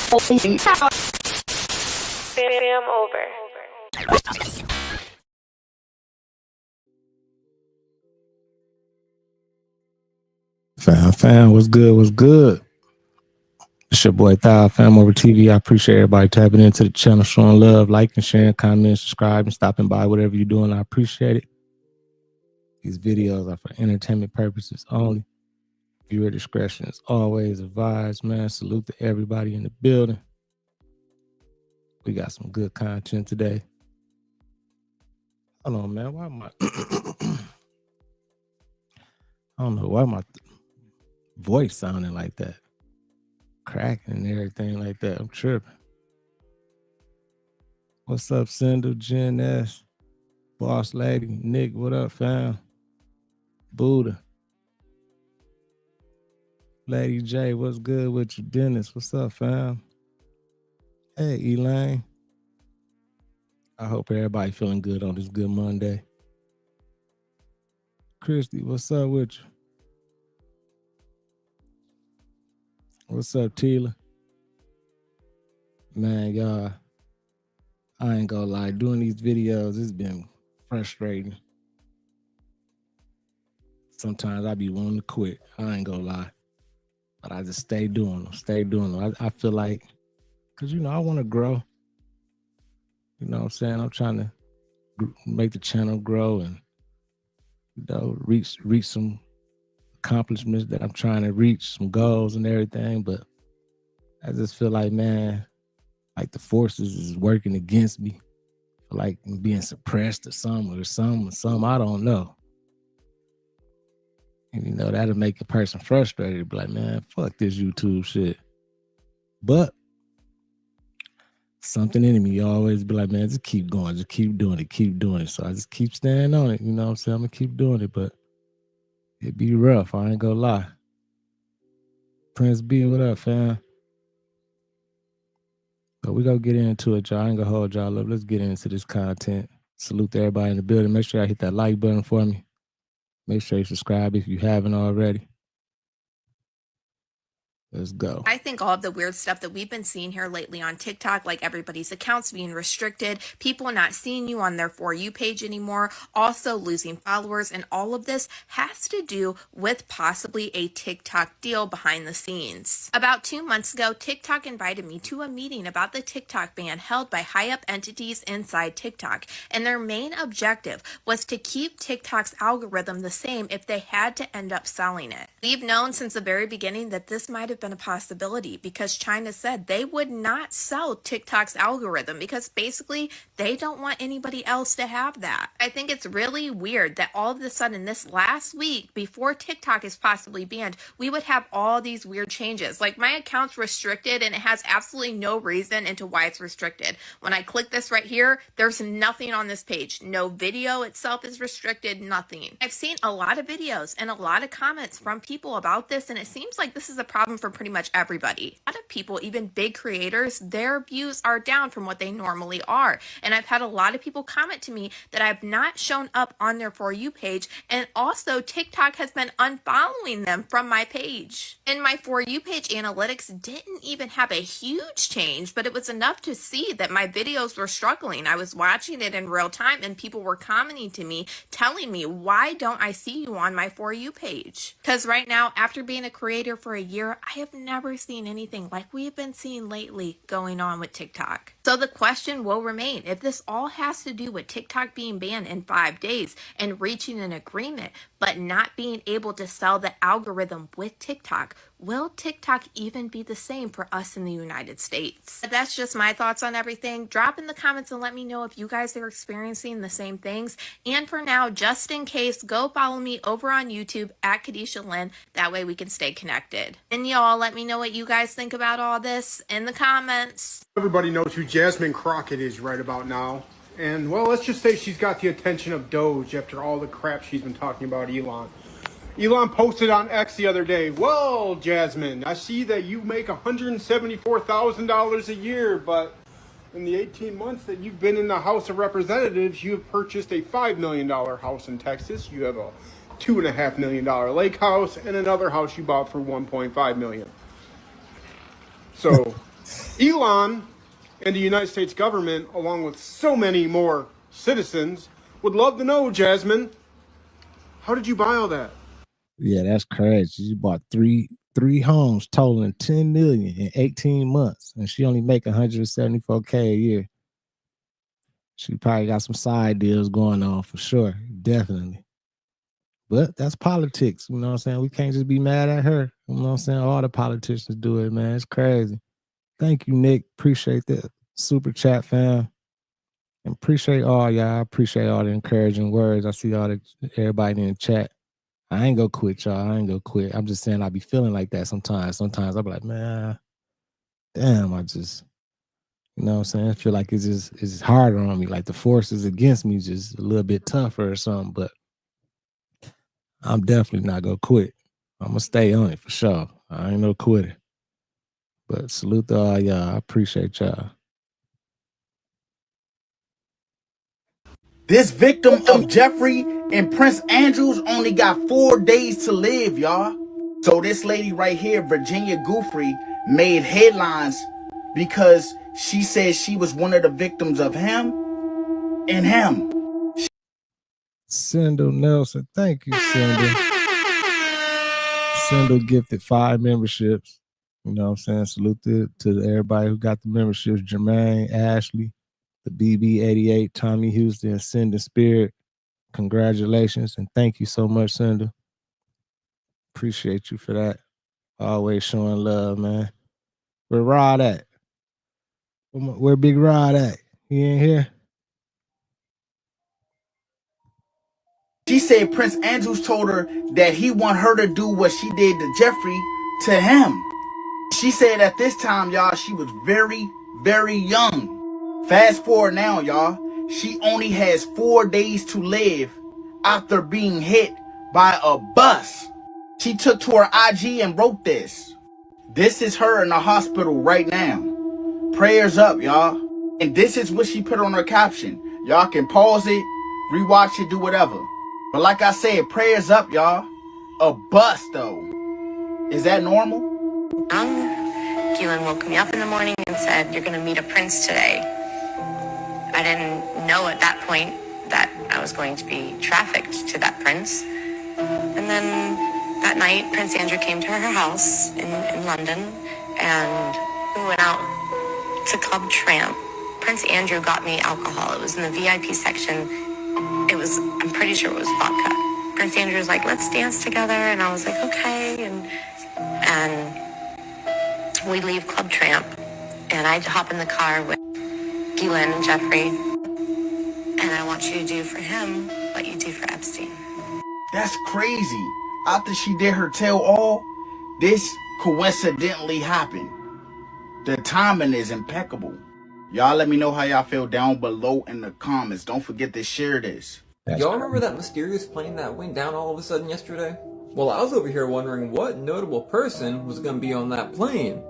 Fam over. Fam, what's good? What's good? It's your boy Thou, FamOverTV. I appreciate everybody tapping into the channel, showing love, liking, sharing, commenting, subscribing, stopping by, whatever you're doing. I appreciate it. These videos are for entertainment purposes only. Viewer discretion is always advised, man. Salute to everybody in the building. We got some good content today. Hold on, man. Why am I? I don't know why my voice sounding like that. Cracking and everything like that. I'm tripping. What's up, Cinder, Jen S, Boss Lady, Nick, what up, fam? Buddha. Lady J, what's good with you? Dennis, what's up, fam? Hey, Elaine. I hope everybody feeling good on this good Monday. Christy, what's up with you? What's up, Tila? Man, y'all, I ain't gonna lie, doing these videos, it's been frustrating. Sometimes I be wanting to quit. I ain't gonna lie. But I just stay doing them. I feel like, because, you know, I want to grow. You know what I'm saying? I'm trying to make the channel grow and, you know, reach some accomplishments that I'm trying to reach, some goals and everything. But I just feel like, man, like the forces is working against me. Like I'm being suppressed or something, I don't know. And, you know, that'll make a person frustrated. Be like, man, fuck this YouTube shit. But something in me always be like, man, just keep going. Just keep doing it. So I just keep staying on it. You know what I'm saying? I'm going to keep doing it. But it be rough. I ain't going to lie. Prince B, what up, fam? But we going to get into it, y'all. I ain't going to hold y'all up. Let's get into this content. Salute to everybody in the building. Make sure y'all hit that like button for me. Make sure you subscribe if you haven't already. Let's go. I think all of the weird stuff that we've been seeing here lately on TikTok, like everybody's accounts being restricted, people not seeing you on their For You page anymore, also losing followers, and all of this has to do with possibly a TikTok deal behind the scenes. About 2 months ago, TikTok invited me to a meeting about the TikTok ban held by high-up entities inside TikTok, and their main objective was to keep TikTok's algorithm the same if they had to end up selling it. We've known since the very beginning that this might have been a possibility because China said they would not sell TikTok's algorithm because basically they don't want anybody else to have that. I think it's really weird that all of a sudden this last week before TikTok is possibly banned, we would have all these weird changes. Like my account's restricted and it has absolutely no reason into why it's restricted. When I click this right here, there's nothing on this page. No video itself is restricted, nothing. I've seen a lot of videos and a lot of comments from people about this, and it seems like this is a problem for pretty much everybody. A lot of people, even big creators, their views are down from what they normally are. And I've had a lot of people comment to me that I've not shown up on their For You page, and also TikTok has been unfollowing them from my page. And my For You page analytics didn't even have a huge change, but it was enough to see that my videos were struggling. I was watching it in real time and people were commenting to me, telling me, why don't I see you on my For You page? Because right now, after being a creator for a year, I have never seen anything like we've been seeing lately going on with TikTok. So the question will remain, if this all has to do with TikTok being banned in 5 days and reaching an agreement, but not being able to sell the algorithm with TikTok, will TikTok even be the same for us in the United States? That's just my thoughts on everything. Drop in the comments and let me know if you guys are experiencing the same things. And for now, just in case, go follow me over on YouTube at Kadisha Lynn. That way we can stay connected. And y'all, let me know what you guys think about all this in the comments. Everybody knows who Jasmine Crockett is right about now. And, well, let's just say she's got the attention of Doge after all the crap she's been talking about Elon. Elon posted on X the other day, well, Jasmine, I see that you make $174,000 a year, but in the 18 months that you've been in the House of Representatives, you have purchased a $5 million house in Texas. You have a $2.5 million lake house and another house you bought for $1.5 million. So Elon and the United States government, along with so many more citizens, would love to know, Jasmine, how did you buy all that? Yeah, that's crazy. She bought three homes totaling 10 million in 18 months, and she only make 174K a year. She probably got some side deals going on for sure, definitely. But that's politics, you know what I'm saying? We can't just be mad at her. You know what I'm saying? All the politicians do it, man. It's crazy. Thank you, Nick. Appreciate that super chat, fam. And appreciate all y'all. I appreciate all the encouraging words. I see everybody in the chat. I ain't gonna quit, y'all. I ain't gonna quit. I'm just saying I be feeling like that sometimes. Sometimes I be like, man, damn, I just, you know what I'm saying? I feel like it's harder on me. Like the force is against me just a little bit tougher or something. But I'm definitely not gonna quit. I'm gonna stay on it for sure. I ain't no quitter. But salute to all y'all. I appreciate y'all. This victim of Jeffrey and Prince Andrews only got 4 days to live, y'all. So this lady right here, Virginia Giuffre, made headlines because she said she was one of the victims of him and him. Sindel Nelson, thank you, Sindel. Sindel gifted 5 memberships. You know what I'm saying? Salute to everybody who got the memberships. Jermaine, Ashley, the BB88, Tommy Houston, and Cinder Spirit. Congratulations and thank you so much, Cinder. Appreciate you for that. Always showing love, man. Where Rod at? Where Big Rod at? He ain't here? She said Prince Andrews told her that he want her to do what she did to Jeffrey to him. She said at this time, y'all, she was very, very young. Fast forward now, y'all. She only has 4 days to live after being hit by a bus. She took to her IG and wrote this. This is her in the hospital right now. Prayers up, y'all. And this is what she put on her caption. Y'all can pause it, rewatch it, do whatever. But like I said, prayers up, y'all. A bus, though. Is that normal? Keelan woke me up in the morning and said, "You're going to meet a prince today." I didn't know at that point that I was going to be trafficked to that prince. And then that night, Prince Andrew came to her house in London, and we went out to Club Tramp. Prince Andrew got me alcohol. It was in the VIP section. I'm pretty sure it was vodka. Prince Andrew was like, "Let's dance together." And I was like, okay. And we leave Club Tramp, and I hop in the car with Keelan and Jeffrey, and I want you to do for him what you do for Epstein. That's crazy. After she did her tell all, this coincidentally happened. The timing is impeccable. Y'all let me know how y'all feel down below in the comments. Don't forget to share this. Y'all remember that mysterious plane that went down all of a sudden yesterday? Well, I was over here wondering what notable person was going to be on that plane.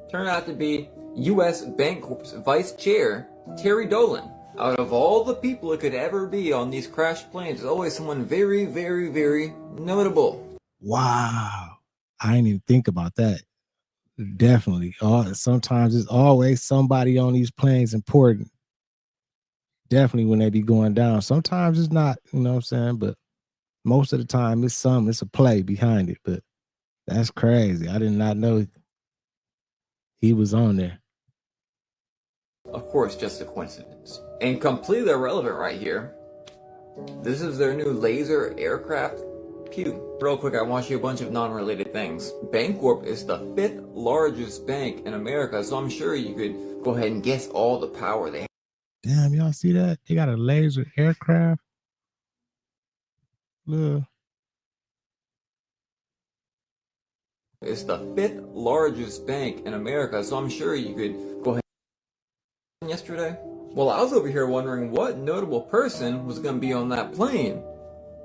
Turned out to be U.S. Bancorp's Vice Chair, Terry Dolan. Out of all the people it could ever be on these crashed planes, there's always someone very, very, very notable. Wow. I didn't even think about that. Definitely. Sometimes it's always somebody on these planes important. Definitely when they be going down. Sometimes it's not, you know what I'm saying? But most of the time it's a play behind it. But that's crazy. I did not know he was on there. Of course, just a coincidence. And completely irrelevant right here. This is their new laser aircraft. Pew. Real quick, I want you a bunch of non-related things. Bancorp is the 5th largest bank in America, so I'm sure you could go ahead and guess all the power they have. Damn, y'all see that? They got a laser aircraft. Look. It's the 5th largest bank in America, so I'm sure you could go ahead. Yesterday? Well, I was over here wondering what notable person was going to be on that plane.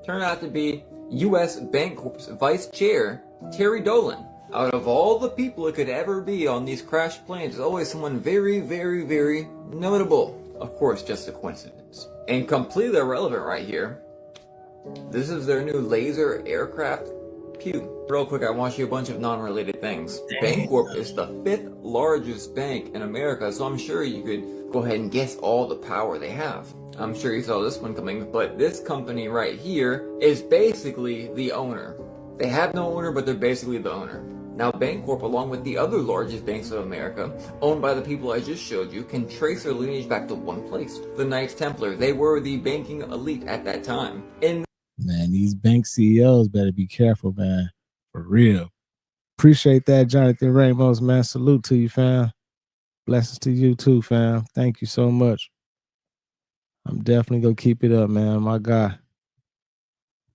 Turned out to be U.S. Bancorp's Vice Chair, Terry Dolan. Out of all the people it could ever be on these crashed planes, there's always someone very, very, very notable. Of course, just a coincidence. And completely irrelevant right here. This is their new laser aircraft. Pew. Real quick, I want to show you a bunch of non-related things. Bancorp is the 5th largest bank in America, so I'm sure you could go ahead and guess all the power they have. I'm sure you saw this one coming, but this company right here is basically the owner. They have no owner, but they're basically the owner. Now, Bancorp, along with the other largest banks of America, owned by the people I just showed you, can trace their lineage back to one place. The Knights Templar. They were the banking elite at that time. Man, these bank CEOs better be careful, man. For real. Appreciate that, Jonathan Ramos, man. Salute to you, fam. Blessings to you too, fam. Thank you so much. I'm definitely going to keep it up, man. My God.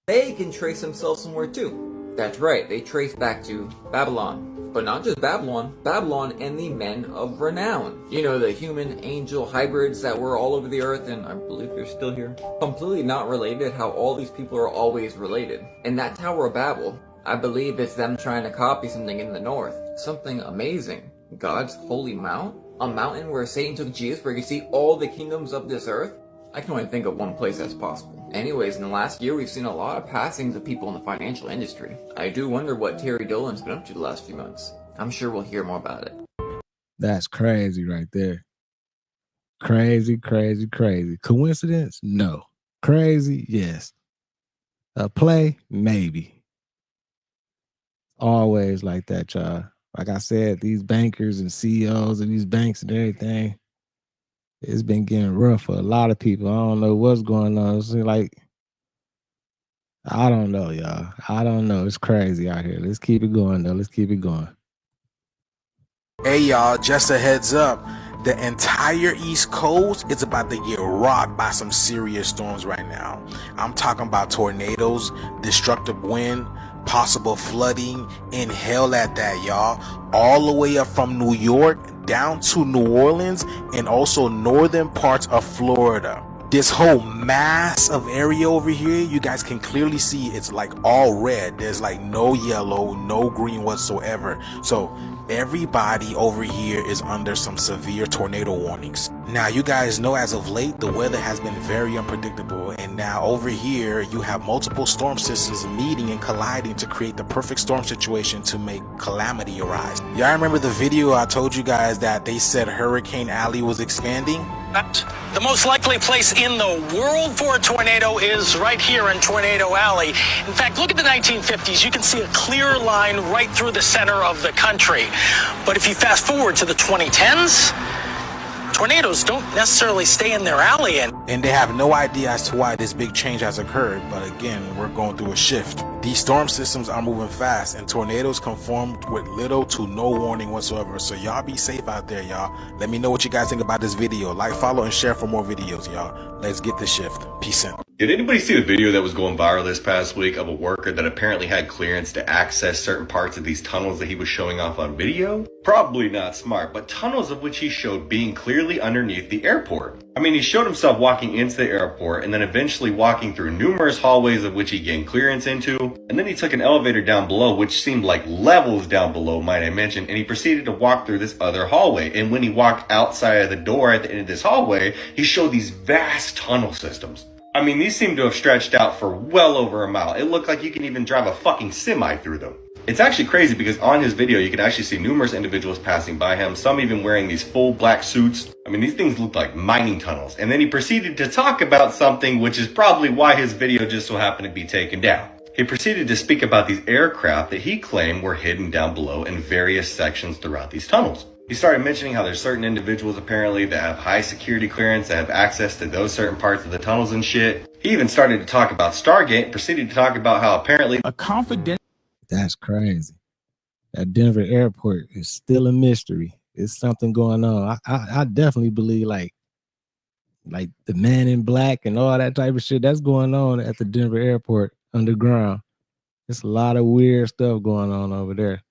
They can trace themselves somewhere too. That's right, they trace back to Babylon. But not just Babylon, Babylon and the men of renown. You know, the human-angel hybrids that were all over the earth, and I believe they're still here. Completely not related, how all these people are always related. And that Tower of Babel, I believe it's them trying to copy something in the north. Something amazing. God's holy mount? A mountain where Satan took Jesus, where you can see all the kingdoms of this earth? I can only think of one place that's possible. Anyways, in the last year, we've seen a lot of passings of people in the financial industry. I do wonder what Terry Dolan's been up to the last few months. I'm sure we'll hear more about it. That's crazy right there. Crazy, crazy, crazy. Coincidence? No. Crazy? Yes. A play? Maybe. Always like that, y'all. Like I said, these bankers and CEOs of these banks and everything, it's been getting rough for a lot of people. I don't know what's going on. It's like, I don't know, y'all. I don't know. It's crazy out here. Let's keep it going, though. Let's keep it going. Hey, y'all, just a heads up. The entire East Coast is about to get rocked by some serious storms right now. I'm talking about tornadoes, destructive wind, possible flooding, and hell at that, y'all. All the way up from New York down to New Orleans and also northern parts of Florida. This whole mass of area over here, you guys can clearly see it's like all red. There's like no yellow, no green whatsoever. So everybody over here is under some severe tornado warnings. Now, you guys know as of late, the weather has been very unpredictable. And now over here, you have multiple storm systems meeting and colliding to create the perfect storm situation to make calamity arise. Y'all remember the video I told you guys that they said Hurricane Alley was expanding? The most likely place in the world for a tornado is right here in Tornado Alley. In fact, look at the 1950s. You can see a clear line right through the center of the country. But if you fast forward to the 2010s, tornadoes don't necessarily stay in their alley. And they have no idea as to why this big change has occurred. But again, we're going through a shift. These storm systems are moving fast, and tornadoes come formed with little to no warning whatsoever. So y'all be safe out there, y'all. Let me know what you guys think about this video. Like, follow, and share for more videos, y'all. Let's get this shift. Peace out. Did anybody see the video that was going viral this past week of a worker that apparently had clearance to access certain parts of these tunnels that he was showing off on video? Probably not smart, but tunnels of which he showed being clearly underneath the airport. I mean, he showed himself walking into the airport and then eventually walking through numerous hallways of which he gained clearance into. And then he took an elevator down below, which seemed like levels down below, might I mention, and he proceeded to walk through this other hallway. And when he walked outside of the door at the end of this hallway, he showed these vast tunnel systems. I mean, these seem to have stretched out for well over a mile. It looked like you can even drive a fucking semi through them. It's actually crazy because on his video, you can actually see numerous individuals passing by him, some even wearing these full black suits. I mean, these things look like mining tunnels. And then he proceeded to talk about something, which is probably why his video just so happened to be taken down. He proceeded to speak about these aircraft that he claimed were hidden down below in various sections throughout these tunnels. He started mentioning how there's certain individuals apparently that have high security clearance, that have access to those certain parts of the tunnels and shit. He even started to talk about Stargate, proceeded to talk about how apparently a confidential. That's crazy. That Denver airport is still a mystery. It's something going on. I definitely believe like the Man in Black and all that type of shit that's going on at the Denver airport underground. There's a lot of weird stuff going on over there.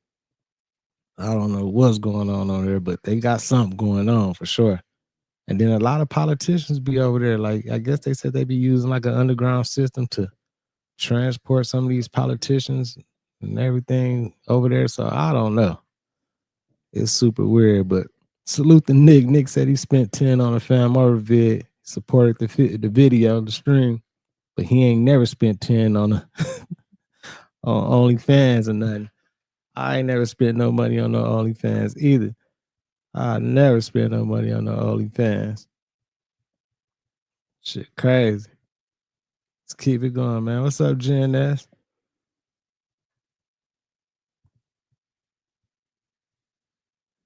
I don't know what's going on over there, but they got something going on for sure. And then a lot of politicians be over there. Like, I guess they said they be using like an underground system to transport some of these politicians and everything over there. So I don't know. It's super weird, but salute to Nick. Nick said he spent 10 on a FamOverTV, supported the video, the stream, but he ain't never spent 10 on on OnlyFans or nothing. I ain't never spent no money on no OnlyFans either. I never spent no money on no OnlyFans. Shit crazy. Let's keep it going, man. What's up, Jen S?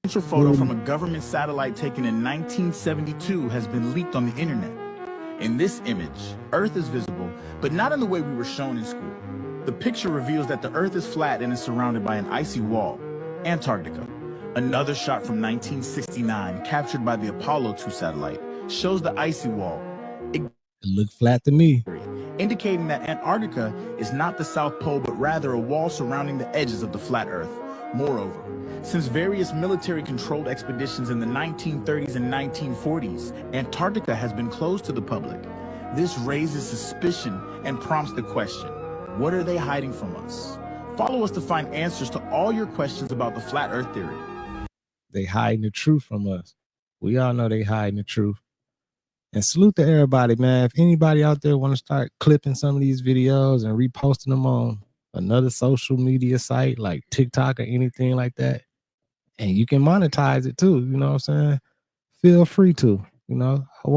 Photo from a government satellite taken in 1972 has been leaked on the internet. In this image, Earth is visible, but not in the way we were shown in school. The picture reveals that the Earth is flat and is surrounded by an icy wall, Antarctica. Another shot from 1969, captured by the Apollo 2 satellite, shows the icy wall. It looked flat to me, indicating that Antarctica is not the South Pole, but rather a wall surrounding the edges of the flat Earth. Moreover, since various military-controlled expeditions in the 1930s and 1940s, Antarctica has been closed to the public. This raises suspicion and prompts the question, what are they hiding from us? Follow us to find answers to all your questions about the flat Earth theory. They hiding the truth from us. We all know they hiding the truth. And salute to everybody, man. If anybody out there want to start clipping some of these videos and reposting them on another social media site like TikTok or anything like that, and you can monetize it too, you know what I'm saying? Feel free to, you know. I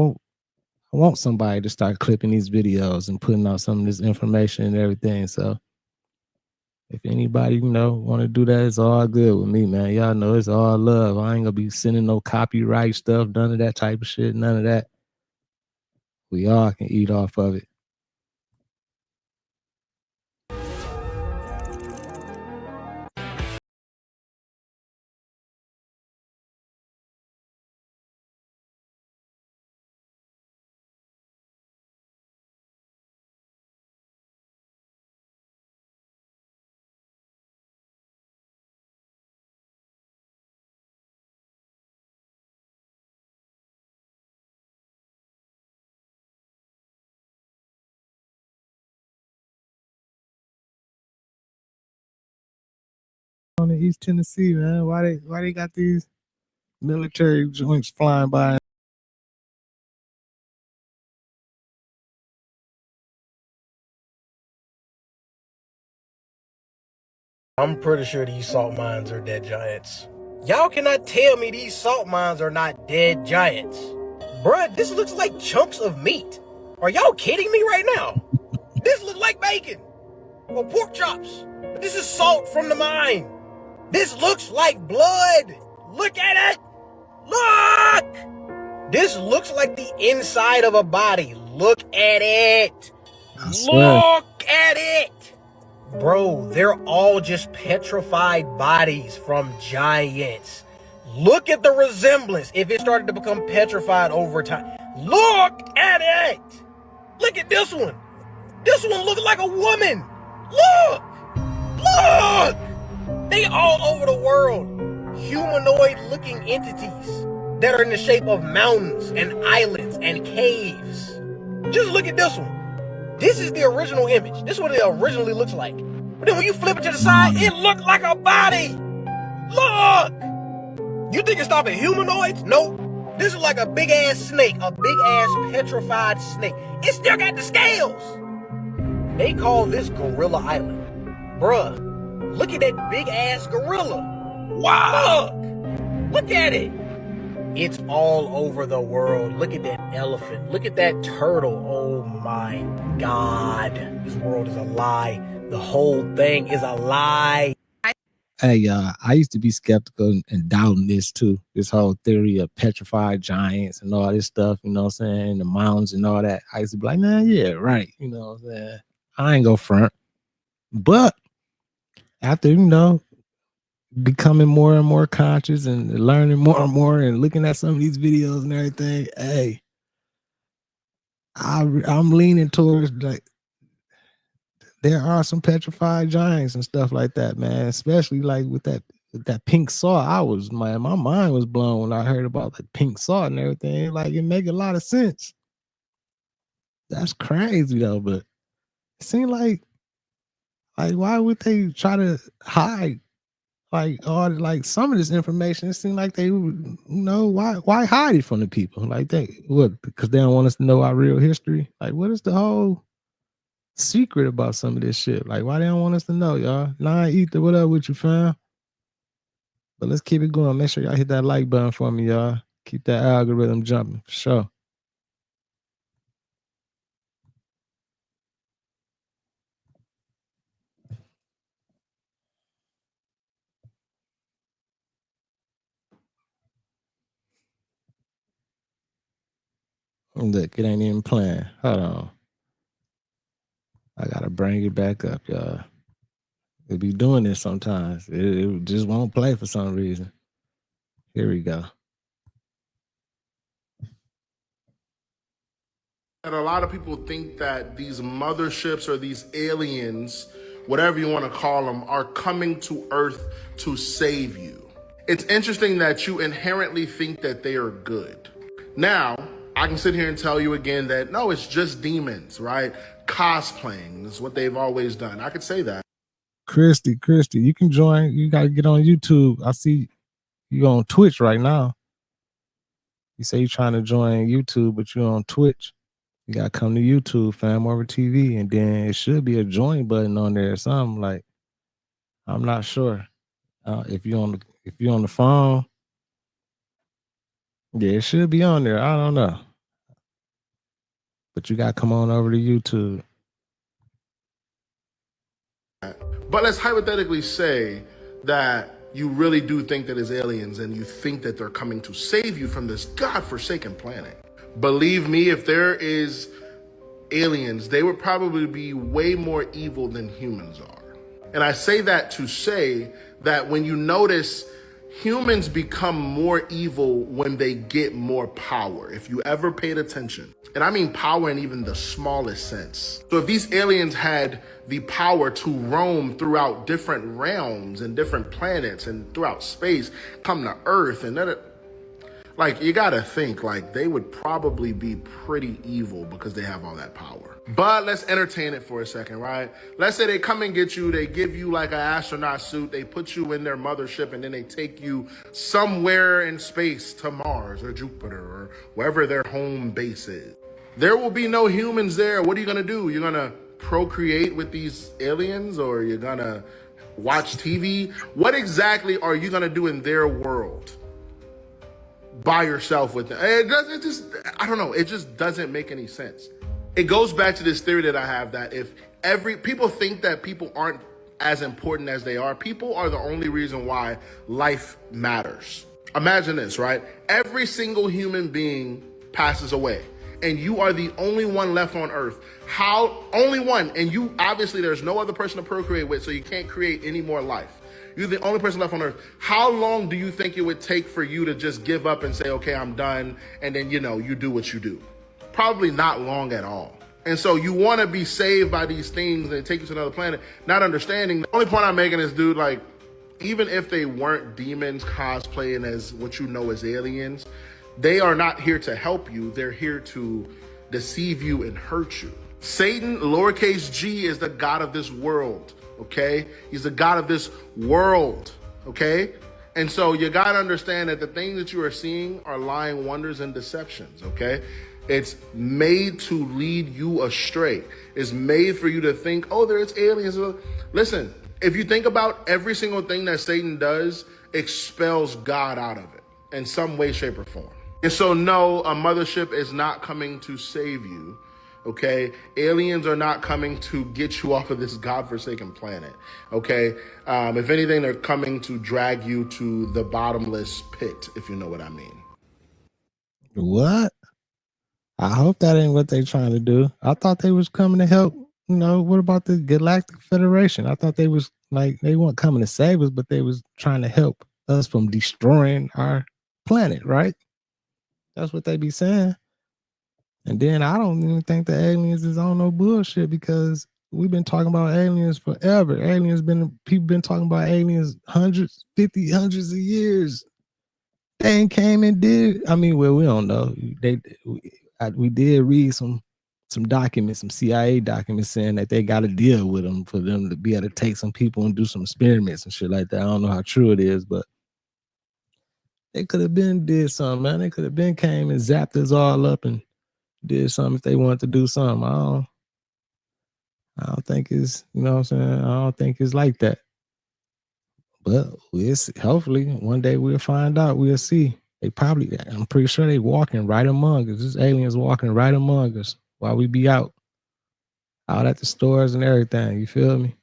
want somebody to start clipping these videos and putting out some of this information and everything. So if anybody, you know, want to do that, it's all good with me, man. Y'all know it's all love. I ain't gonna be sending no copyright stuff, none of that type of shit, none of that. We all can eat off of it. On in East Tennessee, man. Why they got these military joints flying by? I'm pretty sure these salt mines are dead giants. Y'all cannot tell me these salt mines are not dead giants. Bruh, this looks like chunks of meat. Are y'all kidding me right now? This looks like bacon or pork chops. But this is salt from the mine. This looks like blood. Look at it. Look. This looks like the inside of a body. Look at it. Look at it. Bro, they're all just petrified bodies from giants. Look at the resemblance if it started to become petrified over time. Look at it. Look at this one. This one looks like a woman. Look. Look. They all over the world. Humanoid looking entities that are in the shape of mountains and islands and caves. Just look at this one. This is the original image. This is what it originally looks like. But then when you flip it to the side, it looks like a body. Look! You think it's stopping humanoids? Nope. This is like a big ass snake, a big ass petrified snake. It still got the scales. They call this Gorilla Island. Bruh, look at that big ass gorilla. Wow. Look at it. It's all over the world. Look at that elephant. Look at that turtle. Oh my God. This world is a lie. The whole thing is a lie. Hey, I used to be skeptical and doubting this too. This whole theory of petrified giants and all this stuff, you know what I'm saying? The mountains and all that. I used to be like, man, yeah, right. You know what I'm saying? I ain't go front. But after, you know, becoming more and more conscious and learning more and more and looking at some of these videos and everything, hey, I'm leaning towards like there are some petrified giants and stuff like that, man. Especially like with that pink saw. My mind was blown when I heard about the pink saw and everything. Like it make a lot of sense. That's crazy though, but it seemed like why would they try to hide like some of this information? It seemed like they would, you know, why hide it from the people? Like they what, because they don't want us to know our real history. Like what is the whole secret about some of this shit. Like, why they don't want us to know, y'all? Nah, Ether, what up with you, fam? But let's keep it going. Make sure y'all hit that like button for me, y'all. Keep that algorithm jumping, for sure. Look, it ain't even playing. Hold on. I gotta bring it back up, y'all. They be doing this sometimes. It just won't play for some reason. Here we go. And a lot of people think that these motherships or these aliens, whatever you want to call them, are coming to Earth to save you. It's interesting that you inherently think that they are good. Now, I can sit here and tell you again that, no, it's just demons, right? Cosplaying is what they've always done. I could say that. Christy, you can join. You got to get on YouTube. I see you on Twitch right now. You say you're trying to join YouTube, but you're on Twitch. You got to come to YouTube, FamOverTV, and then it should be a join button on there or something. Like, I'm not sure. If you're on the phone, yeah, it should be on there. I don't know. But you got to come on over to YouTube. But let's hypothetically say that you really do think that it's aliens and you think that they're coming to save you from this godforsaken planet. Believe me, if there is aliens, they would probably be way more evil than humans are. And I say that to say that when you notice, humans become more evil when they get more power. If you ever paid attention, and I mean power in even the smallest sense. So if these aliens had the power to roam throughout different realms and different planets and throughout space, come to Earth, and then like, you gotta think, like, they would probably be pretty evil because they have all that power. But let's entertain it for a second, right? Let's say they come and get you, they give you like an astronaut suit, they put you in their mothership, and then they take you somewhere in space to Mars or Jupiter or wherever their home base is. There will be no humans there. What are you gonna do? You're gonna procreate with these aliens, or you're gonna watch TV? What exactly are you gonna do in their world by yourself with them? I don't know. It just doesn't make any sense. It goes back to this theory that I have, that if people think that people aren't as important as they are, people are the only reason why life matters. Imagine this, right? Every single human being passes away, and you are the only one left on Earth. Only one, and you, obviously there's no other person to procreate with, so you can't create any more life. You're the only person left on Earth. How long do you think it would take for you to just give up and say, okay, I'm done, and then, you do what you do? Probably not long at all. And so you want to be saved by these things and take you to another planet, not understanding. The only point I'm making is, dude, like, even if they weren't demons cosplaying as what you know as aliens, they are not here to help you. They're here to deceive you and hurt you. Satan, lowercase g, is the god of this world, okay? He's the god of this world, okay? And so you got to understand that the things that you are seeing are lying wonders and deceptions, okay? It's made to lead you astray. It's made for you to think, oh, there's aliens. Listen, if you think about every single thing that Satan does, expels God out of it in some way, shape, or form. And so, no, a mothership is not coming to save you, okay? Aliens are not coming to get you off of this godforsaken planet, okay? If anything, they're coming to drag you to the bottomless pit, if you know what I mean. What? I hope that ain't what they trying to do. I thought they was coming to help. What about the Galactic Federation? I thought they was like, they weren't coming to save us, but they was trying to help us from destroying our planet, right? That's what they be saying. And then I don't even think the aliens is on no bullshit, because we've been talking about aliens forever. People been talking about aliens hundreds of years. They ain't came and did. I mean, well, we don't know. We did read some documents, some CIA documents, saying that they got to deal with them for them to be able to take some people and do some experiments and shit like that. I don't know how true it is, but they could have been did something, man. They could have been came and zapped us all up and did something if they wanted to do something. I don't think it's, you know what I'm saying? I don't think it's like that. But we'll see. Hopefully one day we'll find out. We'll see. I'm pretty sure they walking right among us. This aliens walking right among us while we be out at the stores and everything. You feel me?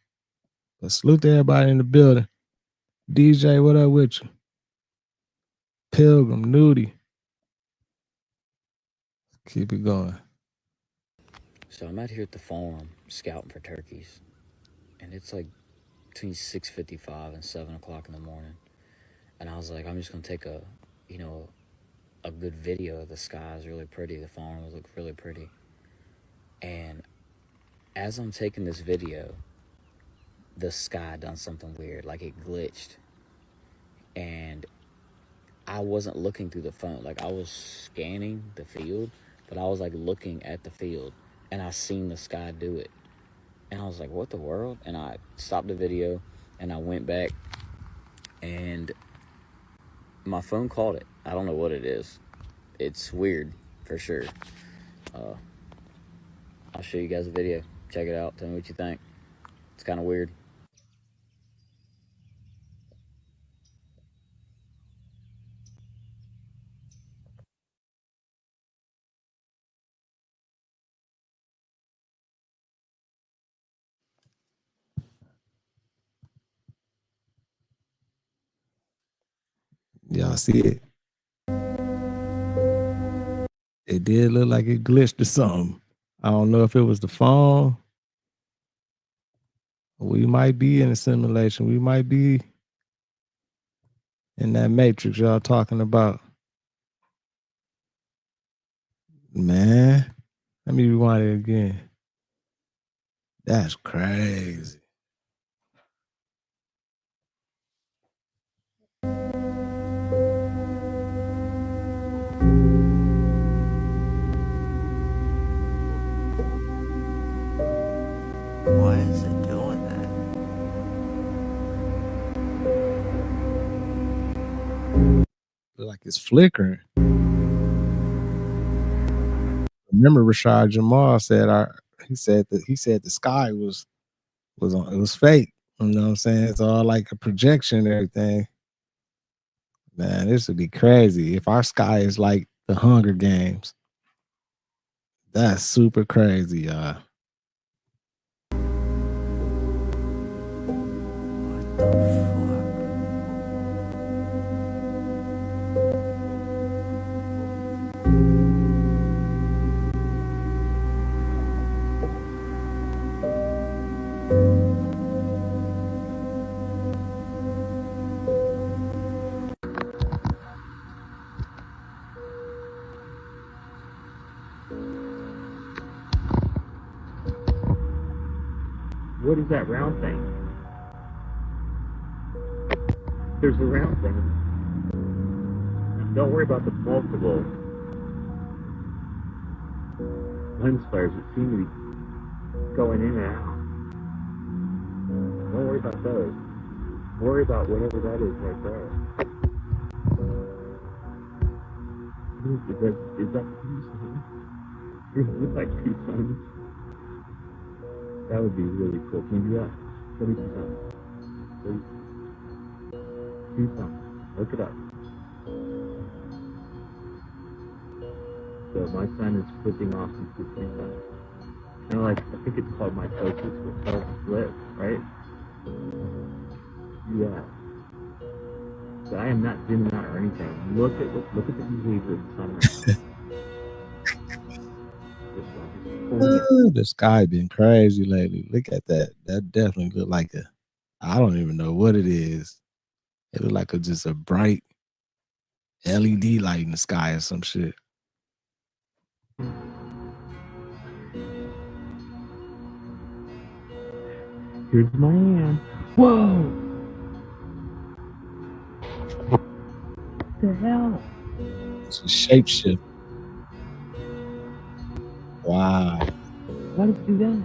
But salute to everybody in the building. DJ, what up with you? Pilgrim, Nudie. Keep it going. So I'm out here at the farm scouting for turkeys, and it's like between 6:55 and 7 o'clock in the morning. And I was like, I'm just gonna take a good video. The sky is really pretty. The farm looks really pretty. And as I'm taking this video, the sky done something weird, like it glitched. And I wasn't looking through the phone. Like I was scanning the field, but I was like looking at the field, and I seen the sky do it. And I was like, what the world? And I stopped the video and I went back, and my phone caught it. I don't know what it is. It's weird for sure. I'll show you guys a video. Check it out. Tell me what you think. It's kind of weird. Y'all see it? It did look like it glitched or something. I don't know if it was the phone. We might be in a simulation. We might be in that matrix y'all talking about. Man, let me rewind it again. That's crazy. Why is it doing that? Look like it's flickering. Remember, Rashad Jamal said he said the sky was on, it was fake. You know what I'm saying? It's all like a projection and everything. Man, this would be crazy if our sky is like the Hunger Games. That's super crazy, y'all. What the fuck? What is that round thing? There's a round thing. Don't worry about the multiple lens flares that seem to be going in and out. Don't worry about those. Worry about whatever that is right there. Is that two suns? It looks like two suns. That would be really cool. Can you do that? Show me two suns. Please. Two suns. Look it up. So my sun is flipping off into three suns. Kind of like, I think it's called mitosis, where cells split, right? Yeah. So I am not zooming out or anything. Look at the behavior of the sun right now. The sky been crazy lately. Look at that. That definitely look like I don't even know what it is. It look like just a bright LED light in the sky or some shit. Here's my hand. Whoa! What the hell? It's a shapeshift. Wow. Why did it do that?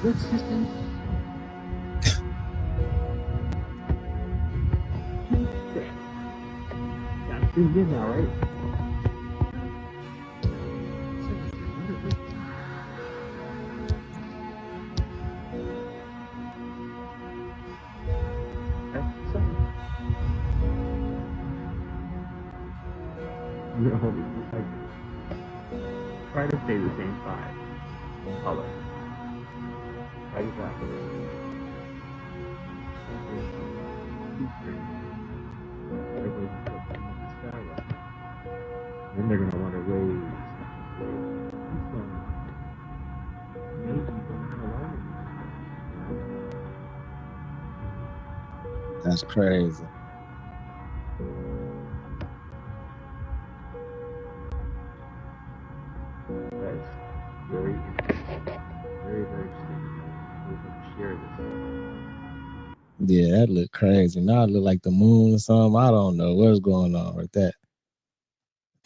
What's this thing? She's good now, right? No, it's like, try to stay the same size. Color. Exactly. Then they're gonna want to raise. That's crazy. That's very interesting. Very, very interesting. We can share this. Yeah, that look crazy. Now it look like the moon or something. I don't know what's going on with that.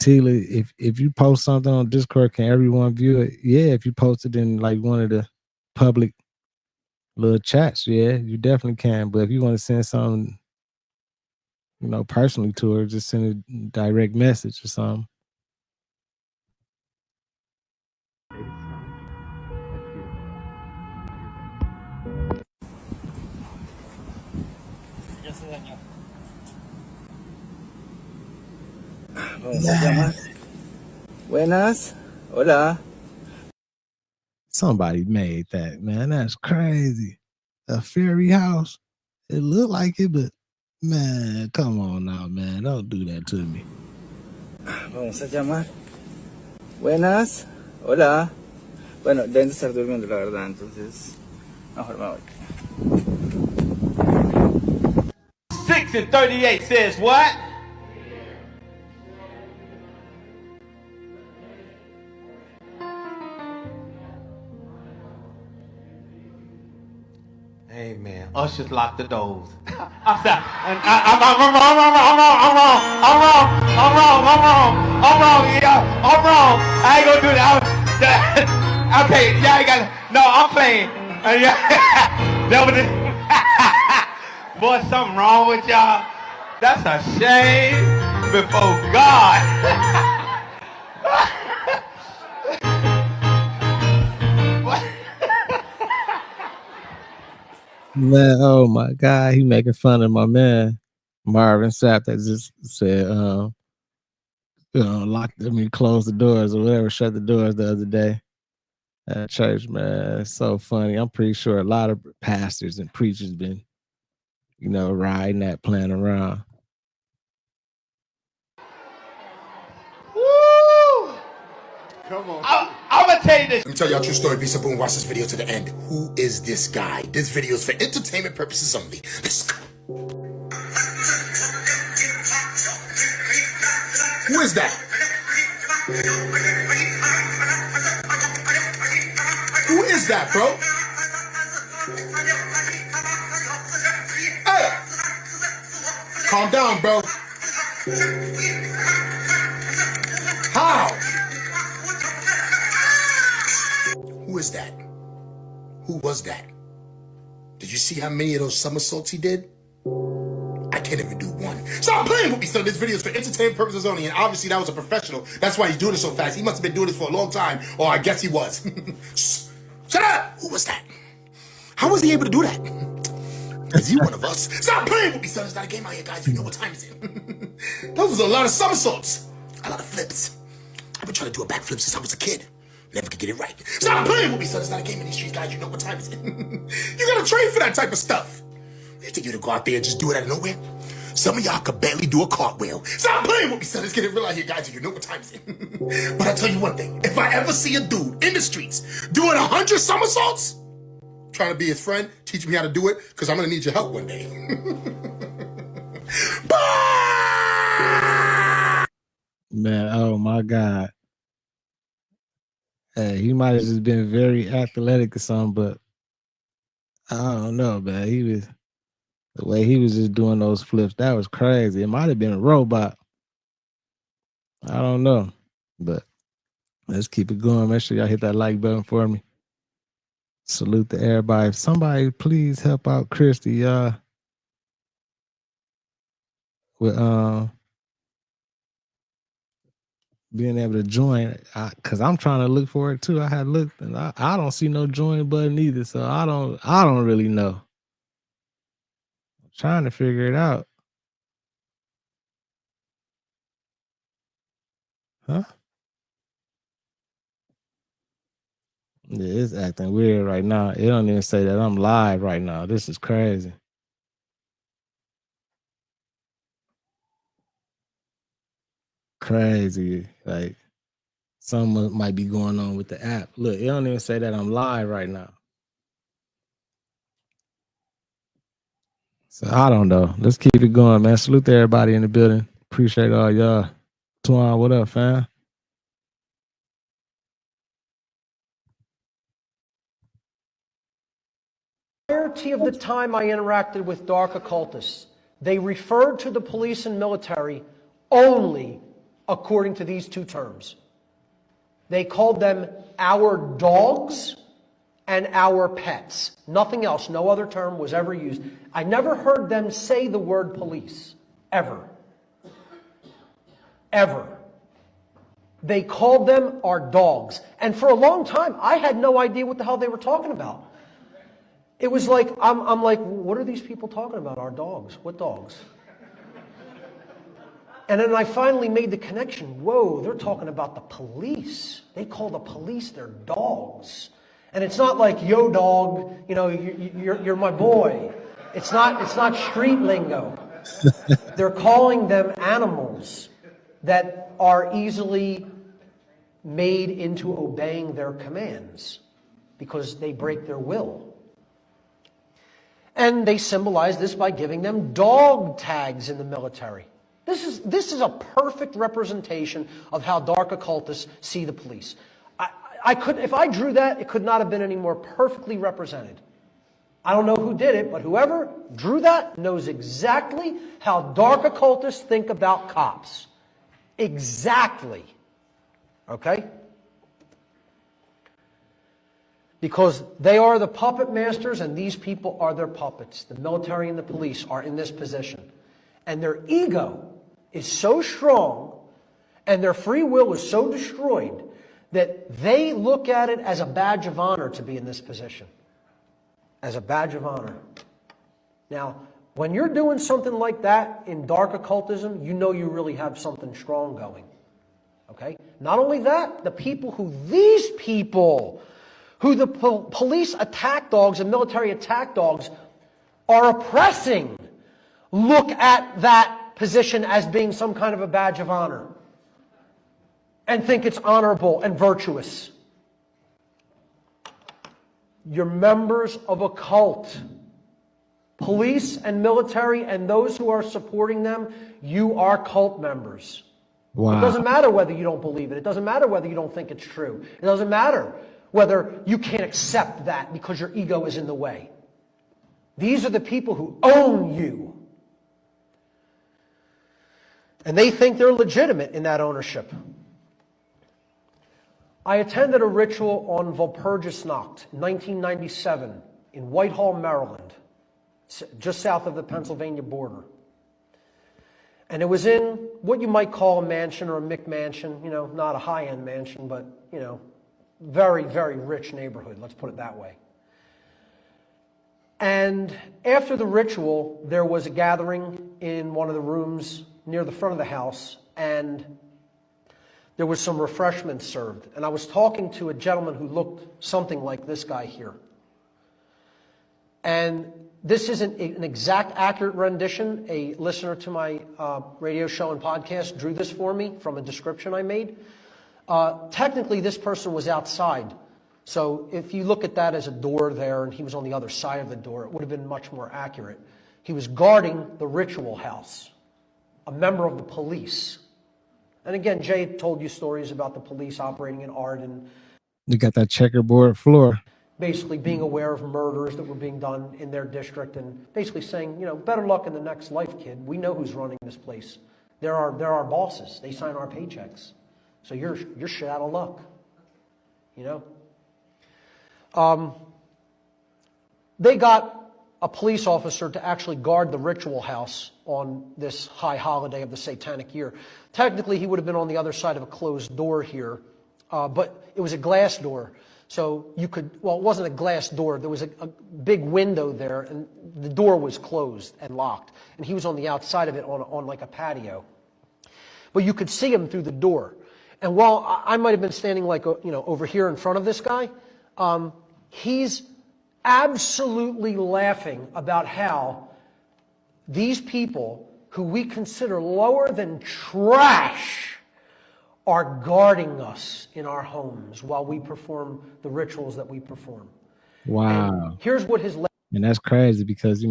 Tila, if you post something on Discord, can everyone view it? Yeah, if you post it in like one of the public little chats, yeah, you definitely can. But if you want to send something, you know, personally to her, just send a direct message or something. Vamos a llamar. Buenas. Hola. Somebody made that, man. That's crazy. A fairy house. It looked like it, but man, come on now, man. Don't do that to me. Vamos a llamar. Buenas. Hola. Bueno, deben de estar durmiendo, la verdad, entonces mejor me voy. 6 and 38 says what? Amen. Ushers lock the doors. I'm sorry. I'm wrong. Yeah, I'm wrong. I ain't gonna do that. Okay, y'all ain't got. No, I'm playing. That was it. Boy, something wrong with y'all. That's a shame before God. Man, oh my God, he making fun of my man Marvin Sapp that just said, close the doors or whatever, shut the doors the other day at church. Man, it's so funny. I'm pretty sure a lot of pastors and preachers been, you know, riding that plan around. Woo! Come on. I'm gonna tell you this. Let me tell y'all a true story. Be simple and watch this video to the end. Who is this guy? This video is for entertainment purposes only. Let's go. Who is that? Who is that, bro? Hey! Calm down, bro. How? Who is that? Who was that? Did you see how many of those somersaults he did? I can't even do one. Stop playing with me, son. This video is for entertainment purposes only, and obviously that was a professional. That's why he's doing it so fast. He must have been doing this for a long time, or I guess he was. Shut up! Who was that? How was he able to do that? Is he one of us? Stop playing with me, son. It's not a game out here, guys. You know what time it is. Those was a lot of somersaults. A lot of flips. I've been trying to do a backflip since I was a kid. Never could get it right. Stop playing with me, son. It's not a game in these streets, guys. You know what time it is. You gotta train for that type of stuff. You think you'd go out there and just do it out of nowhere? Some of y'all could barely do a cartwheel. Stop playing with me, son. It's getting real out here, guys. You know what time it is. But I'll tell you one thing. If I ever see a dude in the streets doing 100 somersaults, trying to be his friend, teach me how to do it, because I'm gonna need your help one day. Man, oh my God. Hey, he might have just been very athletic or something, but I don't know, man. The way he was just doing those flips, that was crazy. It might have been a robot. I don't know. But let's keep it going. Make sure y'all hit that like button for me. Salute to everybody. If somebody please help out Christy, with being able to join, because I'm trying to look for it too. I had looked and I don't see no join button either, so I don't really know. I'm trying to figure it out. Huh? Yeah, it's acting weird right now. It don't even say that I'm live right now. This is crazy. Crazy. Like something might be going on with the app. Look, it don't even say that I'm live right now. So I don't know. Let's keep it going, man. Salute to everybody in the building. Appreciate all y'all. Twan, what up, fam? Entirety of the time I interacted with dark occultists, they referred to the police and military only according to these two terms. They called them our dogs and our pets. Nothing else, no other term was ever used. I never heard them say the word police, ever. Ever. They called them our dogs. And for a long time, I had no idea what the hell they were talking about. It was like, I'm like, what are these people talking about? Our dogs? What dogs? And then I finally made the connection. Whoa, they're talking about the police. They call the police their dogs. And it's not like, yo dog, you know, you're my boy. It's not street lingo. They're calling them animals that are easily made into obeying their commands because they break their will. And they symbolize this by giving them dog tags in the military. This is a perfect representation of how dark occultists see the police. If I drew that, it could not have been any more perfectly represented. I don't know who did it, but whoever drew that knows exactly how dark occultists think about cops. Exactly. Okay? Because they are the puppet masters and these people are their puppets. The military and the police are in this position. And their ego is so strong and their free will is so destroyed that they look at it as a badge of honor to be in this position. As a badge of honor. Now, when you're doing something like that in dark occultism, you know you really have something strong going. Okay? Not only that, the police attack dogs and military attack dogs are oppressing, look at that position as being some kind of a badge of honor and think it's honorable and virtuous. You're members of a cult. Police and military and those who are supporting them, you are cult members. Wow. It doesn't matter whether you don't believe it. It doesn't matter whether you don't think it's true. It doesn't matter whether you can't accept that because your ego is in the way. These are the people who own you. And they think they're legitimate in that ownership. I attended a ritual on Walpurgisnacht in 1997 in Whitehall, Maryland, just south of the Pennsylvania border. And it was in what you might call a mansion or a McMansion, you know, not a high-end mansion, but, you know, very, very rich neighborhood, let's put it that way. And after the ritual, there was a gathering in one of the rooms near the front of the house, and there was some refreshments served. And I was talking to a gentleman who looked something like this guy here. And this isn't an exact accurate rendition. A listener to my radio show and podcast drew this for me from a description I made. Technically, this person was outside. So if you look at that as a door there and he was on the other side of the door, it would have been much more accurate. He was guarding the ritual house, a member of the police. And again, Jay told you stories about the police operating in art and you got that checkerboard floor. Basically being aware of murders that were being done in their district and basically saying, you know, better luck in the next life, kid. We know who's running this place. They're our bosses. They sign our paychecks. So you're shit out of luck. You know? They got a police officer to actually guard the ritual house on this high holiday of the satanic year. Technically, he would have been on the other side of a closed door here, but it was a glass door. So you could, well, it wasn't a glass door. There was a big window there, and the door was closed and locked. And he was on the outside of it on like a patio. But you could see him through the door. And while I might have been standing like, over here in front of this guy, he's absolutely laughing about how these people who we consider lower than trash are guarding us in our homes while we perform the rituals that we perform. Wow. And here's what his... And that's crazy because,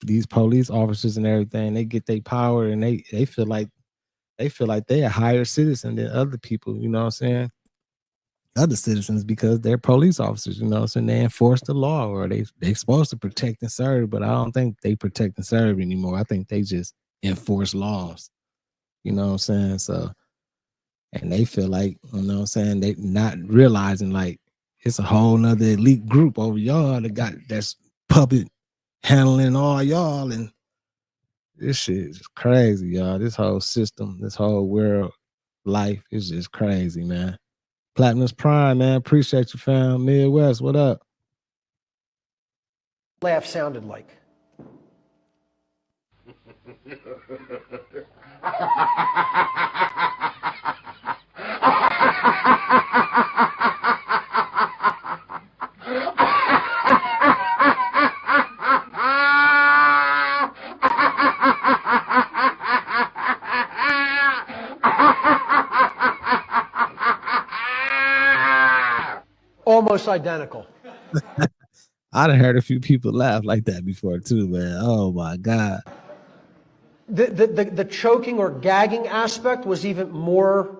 these police officers and everything, they get their power and they feel like they're a higher citizen than other people, you know what I'm saying? Other citizens, because they're police officers, you know, so they enforce the law, or they supposed to protect and serve, but I don't think they protect and serve anymore. I think they just enforce laws, you know what I'm saying? So, and they feel like, you know what I'm saying, they not realizing like it's a whole nother elite group over y'all that's puppet handling all y'all, and this shit is crazy, y'all. This whole system, this whole world life is just crazy, man. Platinum's Prime, man. Appreciate you, fam. Midwest, what up? Laugh sounded like. Almost identical. I done heard a few people laugh like that before too, man. Oh my God. The choking or gagging aspect was even more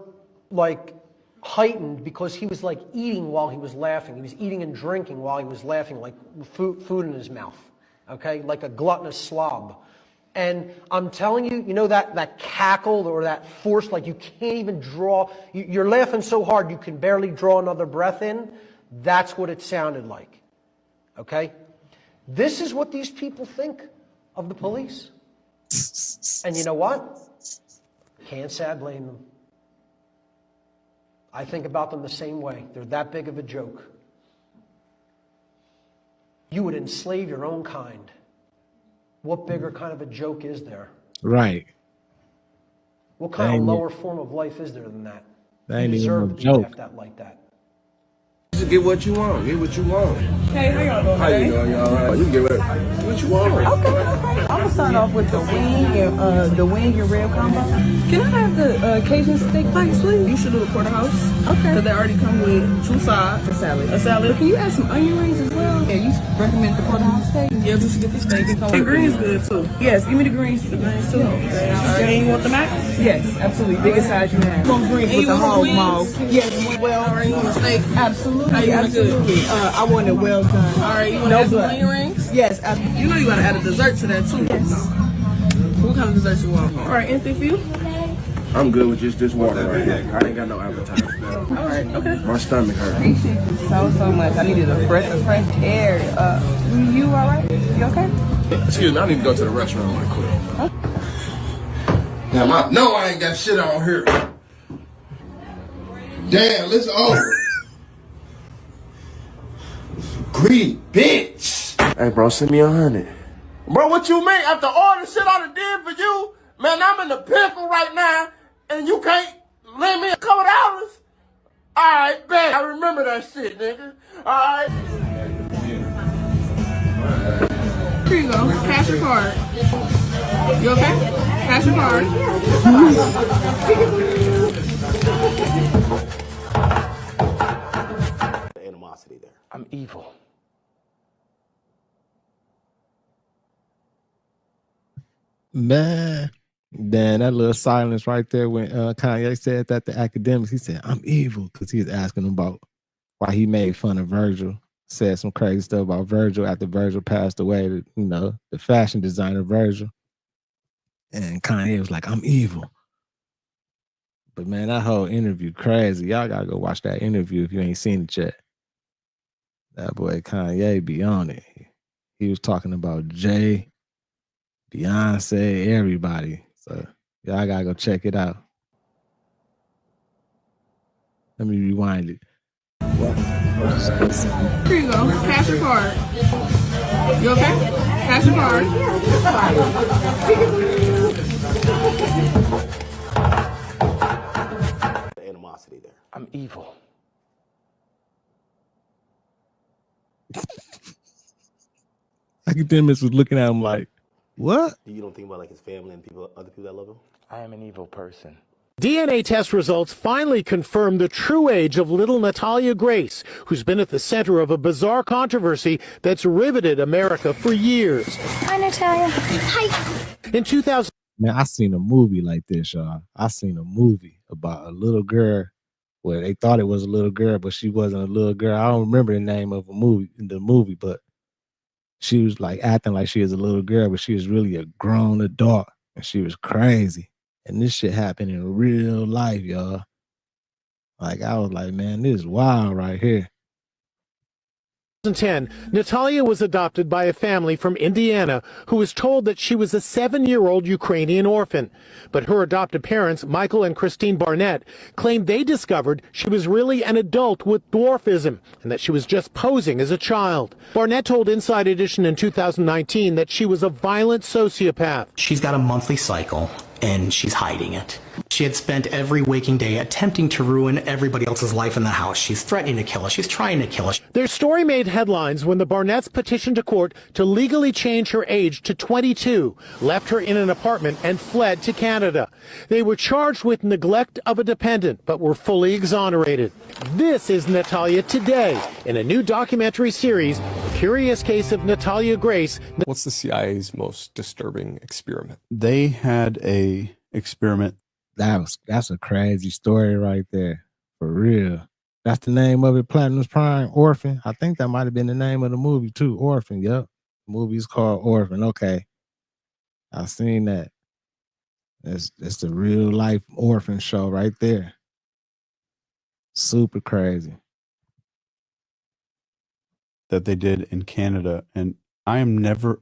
like heightened because he was like eating while he was laughing. He was eating and drinking while he was laughing, like food in his mouth, okay? Like a gluttonous slob. And I'm telling you, you know that cackle or that force, like you can't even draw, you're laughing so hard you can barely draw another breath in. That's what it sounded like, okay? This is what these people think of the police. And you know what? Can't say I blame them. I think about them the same way. They're that big of a joke. You would enslave your own kind. What bigger kind of a joke is there? Right. What kind of lower form of life is there than that? That ain't You even deserve no to be joke. laughed at like that. Just get what you want. Get what you want. Hey, how y'all doing? How you doing? You all right? You can get what you want. Okay. I'm gonna start off with the wing and rib combo. Can I have the Cajun steak bites, please? You should do the porterhouse. Okay. Because they already come with 2 sides. A salad. But can you add some onion rings as well? Yeah, you recommend the porterhouse steak? Yeah, we should get the steak. The greens good too. Yes, give me the greens. The greens too. And you want the mac? Yes, absolutely. Biggest size you have. Want greens with the hog maw? Yes. Well, you want a steak? Absolutely. Absolutely. I want it well done. All right, you want to add some onion rings? Yes. You know you got to add a dessert to that too. Yes. What kind of dessert you want? All right, anything for you? I'm good with just this water right here. I ain't got no appetite. All right, okay. My stomach hurt. Appreciate you so much. I needed a fresh air. You all right? You okay? Excuse me, I need to go to the restaurant right quick. Huh? Now, no, I ain't got shit on here. Damn, it's over. Greedy bitch. Hey, bro, send me 100. Bro, what you mean? After all the shit I done did for you, man, I'm in the pickle right now, and you can't lend me a couple dollars? All right, bet. I remember that shit, nigga. All right. Here you go. Cash your card. You okay? Cash your card. Animosity there. I'm evil. Man, that little silence right there when Kanye said that to academics, he said, I'm evil, because he was asking about why he made fun of Virgil, said some crazy stuff about Virgil after Virgil passed away, the fashion designer Virgil. And Kanye was like, I'm evil. But man, that whole interview crazy. Y'all gotta go watch that interview if you ain't seen it yet. That boy Kanye be on it. He was talking about Jay, Beyonce, everybody. So y'all gotta go check it out. Let me rewind it. Here you go. Cash your card. You okay? Cash your card. Animosity there. I'm evil. Academics was looking at him like, what? You don't think about like his family and people, other people that love him? I am an evil person. DNA test results finally confirm the true age of little Natalia Grace, who's been at the center of a bizarre controversy that's riveted America for years. Hi, Natalia. Hi. In 2000, Man, I seen a movie like this, y'all. I seen a movie about a little girl where they thought it was a little girl, but she wasn't a little girl. I don't remember the name of the movie, but she was like acting like she was a little girl, but she was really a grown adult, and she was crazy. And this shit happened in real life, y'all. Like, I was like, man, this is wild right here. 2010, Natalia was adopted by a family from Indiana who was told that she was a 7-year-old Ukrainian orphan. But her adopted parents, Michael and Christine Barnett, claimed they discovered she was really an adult with dwarfism and that she was just posing as a child. Barnett told Inside Edition in 2019 that she was a violent sociopath. She's got a monthly cycle, and she's hiding it. She had spent every waking day attempting to ruin everybody else's life in the house. She's threatening to kill us. She's trying to kill us. Their story made headlines when the Barnetts petitioned to court to legally change her age to 22, left her in an apartment, and fled to Canada. They were charged with neglect of a dependent, but were fully exonerated. This is Natalia today in a new documentary series, Curious Case of Natalia Grace. What's the CIA's most disturbing experiment? They had a experiment. That's a crazy story right there. For real. That's the name of it, Platinum's Prime, Orphan. I think that might have been the name of the movie too, Orphan. Yep. The movie's called Orphan. Okay. I seen that. It's the real life orphan show right there. Super crazy. That they did in Canada. And I am never,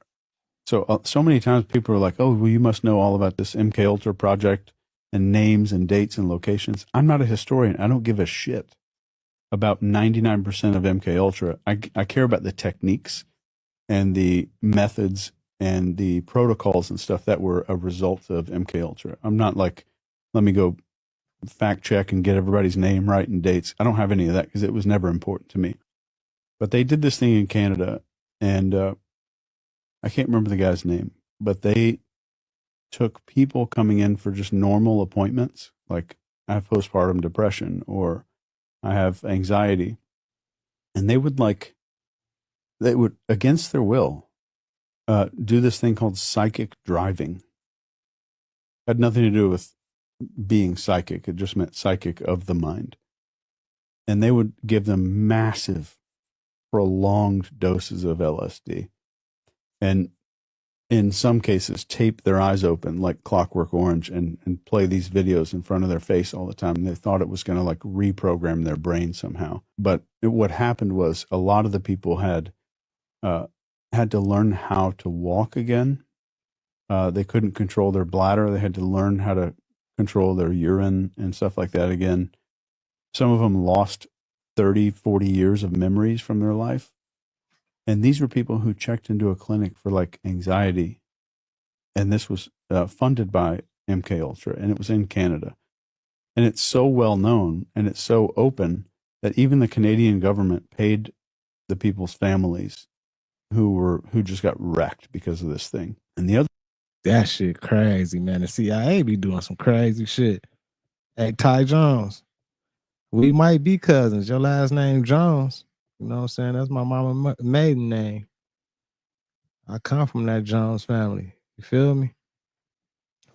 so many times people are like, oh, well, you must know all about this MK Ultra project and names and dates and locations. I'm not a historian. I don't give a shit about 99% of MK Ultra. I care about the techniques and the methods and the protocols and stuff that were a result of MK Ultra. I'm not like, let me go fact check and get everybody's name right and dates. I don't have any of that because it was never important to me. But they did this thing in Canada, and I can't remember the guy's name, but they took people coming in for just normal appointments, like I have postpartum depression or I have anxiety, and they would against their will do this thing called psychic driving. Had nothing to do with being psychic. It just meant psychic of the mind. And they would give them massive, prolonged doses of LSD. And in some cases, tape their eyes open like Clockwork Orange and play these videos in front of their face all the time. And they thought it was going to like reprogram their brain somehow. But what happened was a lot of the people had to learn how to walk again. They couldn't control their bladder. They had to learn how to control their urine and stuff like that again. Some of them lost 30, 40 years of memories from their life. And these were people who checked into a clinic for like anxiety. And this was funded by MK Ultra, and it was in Canada. And it's so well known and it's so open that even the Canadian government paid the people's families who just got wrecked because of this thing. And the other, that shit crazy, man. The CIA be doing some crazy shit. Hey, Ty Jones, we might be cousins. Your last name Jones. You know what I'm saying? That's my mama's maiden name. I come from that Jones family. You feel me?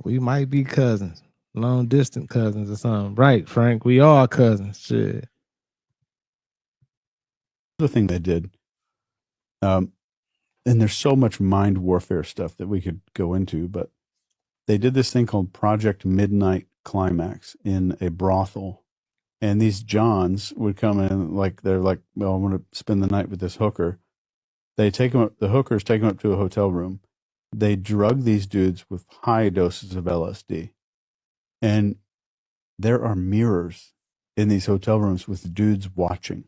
We might be cousins. Long distance cousins or something. Right, Frank? We are cousins. Shit. the thing they did, and there's so much mind warfare stuff that we could go into, but they did this thing called Project Midnight Climax in a brothel. And these Johns would come in like, they're like, well, I'm going to spend the night with this hooker. They take them up, the hookers take them up to a hotel room. They drug these dudes with high doses of LSD. And there are mirrors in these hotel rooms with dudes watching.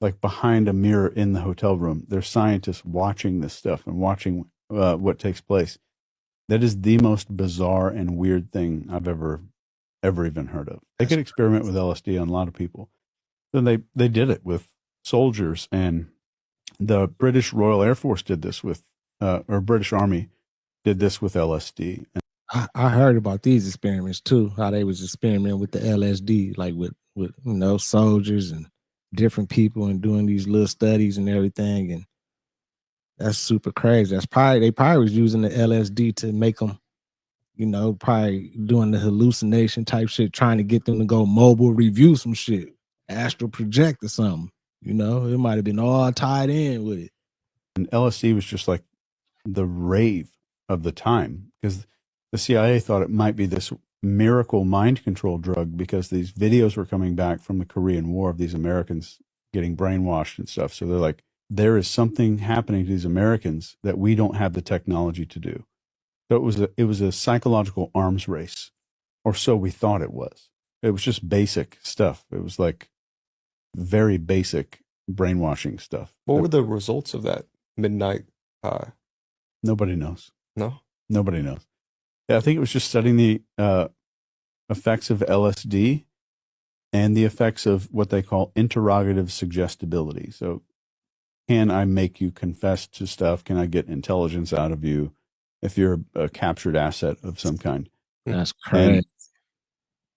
Like behind a mirror in the hotel room, there's scientists watching this stuff and watching what takes place. That is the most bizarre and weird thing I've ever even heard of. They could experiment with LSD on a lot of people. Then they did it with soldiers, and the British Royal Air Force did this with, or British Army did this with LSD. I heard about these experiments too, how they was experimenting with the LSD, like with soldiers and different people and doing these little studies and everything. And that's super crazy. They probably was using the LSD to make them, probably doing the hallucination type shit, trying to get them to go mobile review some shit, astral project or something. It might have been all tied in with it. And LSD was just like the rave of the time, because the CIA thought it might be this miracle mind control drug, because these videos were coming back from the Korean War of these Americans getting brainwashed and stuff. So they're like, there is something happening to these Americans that we don't have the technology to do. So it was a psychological arms race, or so we thought it was. It was just basic stuff. It was like very basic brainwashing stuff. What were the results of that midnight? Nobody knows. No? Nobody knows. Yeah, I think it was just studying the effects of LSD and the effects of what they call interrogative suggestibility. So can I make you confess to stuff? Can I get intelligence out of you if you're a captured asset of some kind? That's crazy. And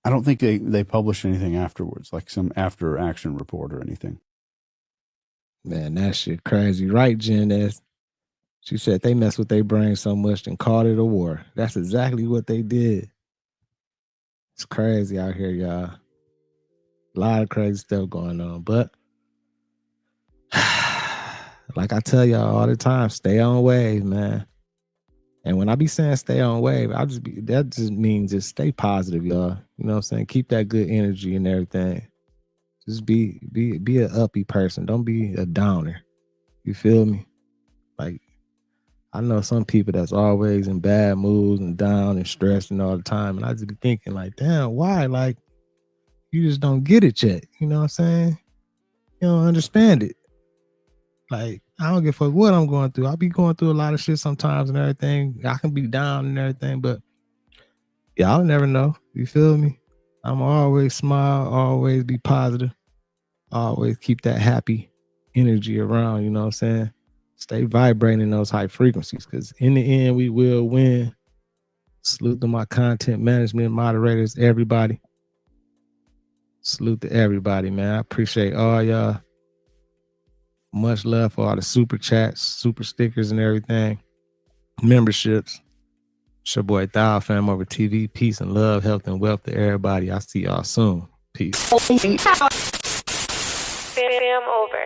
I don't think they published anything afterwards, like some after action report or anything. Man, that shit crazy. Right, Jen? She said they messed with their brain so much and called it a war. That's exactly what they did. It's crazy out here, y'all. A lot of crazy stuff going on. But like I tell y'all all the time, stay on wave, man. And when I be saying stay on wave, that just means just stay positive, y'all. You know what I'm saying? Keep that good energy and everything. Just be an uppy person. Don't be a downer. You feel me? Like, I know some people that's always in bad moods and down and stressing all the time. And I just be thinking like, damn, why? Like, you just don't get it yet. You know what I'm saying? You don't understand it. Like, I don't give a fuck what I'm going through. I'll be going through a lot of shit sometimes and everything. I can be down and everything, but y'all never know. You feel me? I'm always smile, always be positive, always keep that happy energy around, you know what I'm saying? Stay vibrating those high frequencies, because in the end, we will win. Salute to my content management moderators, everybody. Salute to everybody, man. I appreciate all y'all. Much love for all the super chats, super stickers, and everything. Memberships. It's your boy Thou, FamOverTV. Peace and love, health and wealth to everybody. I'll see y'all soon. Peace. Fam over.